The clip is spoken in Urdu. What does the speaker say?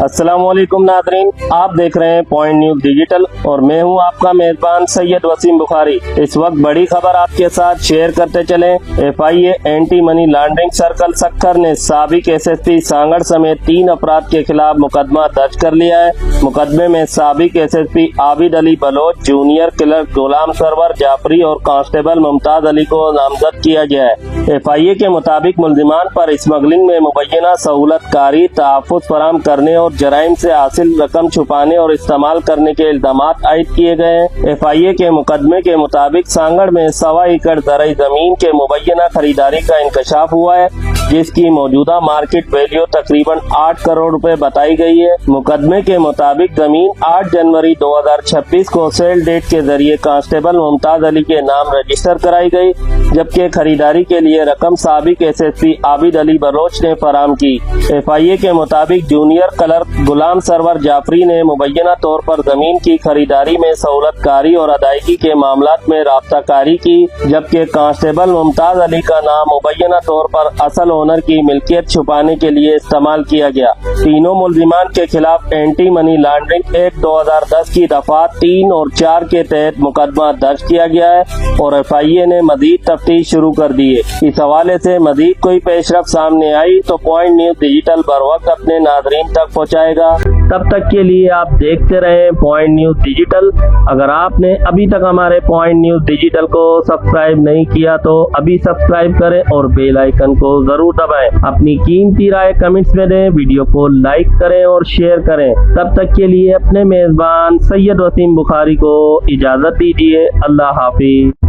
السلام علیکم ناظرین، آپ دیکھ رہے ہیں پوائنٹ نیوز ڈیجیٹل اور میں ہوں آپ کا میزبان سید وسیم بخاری۔ اس وقت بڑی خبر آپ کے ساتھ شیئر کرتے چلیں۔ FIA anti money laundering circle Sukkur نے سابق SSP سانگڑ سمیت 3 افراد کے خلاف مقدمہ درج کر لیا ہے۔ مقدمے میں سابق SSP Abid Ali Baloch, junior clerk Ghulam Sarwar Jafri اور کانسٹیبل ممتاز علی کو نامزد کیا گیا ہے۔ FIA کے مطابق ملزمان پر اسمگلنگ میں مبینہ سہولت کاری، تحفظ فراہم کرنے اور جرائم سے حاصل رقم چھپانے اور استعمال کرنے کے الزامات عائد کیے گئے ہیں۔ FIA کے مقدمے کے مطابق سانگڑ میں 1.25 ایکڑ زرعی زمین کے مبینہ خریداری کا انکشاف ہوا ہے، جس کی موجودہ مارکیٹ ویلیو تقریباً 8 کروڑ روپے بتائی گئی ہے۔ مقدمے کے مطابق زمین 8 جنوری 2026 کو سیل ڈیٹ کے ذریعے کانسٹیبل ممتاز علی کے نام رجسٹر کرائی گئی، جبکہ خریداری کے لیے رقم سابق SSP عابد علی بلوچ نے فراہم کی۔ FIA کے مطابق جونیئر کلرک غلام سرور جعفری نے مبینہ طور پر زمین کی خریداری میں سہولت کاری اور ادائیگی کے معاملات میں رابطہ کاری کی، جبکہ کانسٹیبل ممتاز علی کا نام مبینہ طور پر اصل اونر کی ملکیت چھپانے کے لیے استعمال کیا گیا۔ تینوں ملزمان کے خلاف اینٹی منی لانڈرنگ ایکٹ 2010 کی دفعات 3 اور 4 کے تحت مقدمہ درج کیا گیا ہے اور FIA نے مزید تفتیش شروع کر دی ہے۔ اس حوالے سے مزید کوئی پیش رفت سامنے آئی تو پوائنٹ نیوز ڈیجیٹل بروقت اپنے ناظرین تک پہنچائے گا۔ تب تک کے لیے آپ دیکھتے رہیں پوائنٹ نیوز ڈیجیٹل۔ اگر آپ نے ابھی تک ہمارے پوائنٹ نیوز ڈیجیٹل کو سبسکرائب نہیں کیا تو ابھی سبسکرائب کریں اور بیل آئیکن کو ضرور دبائیں۔ اپنی قیمتی رائے کمنٹس میں دیں، ویڈیو کو لائک کریں اور شیئر کریں۔ تب تک کے لیے اپنے میزبان سید وسیم بخاری کو اجازت دیجیے۔ اللہ حافظ۔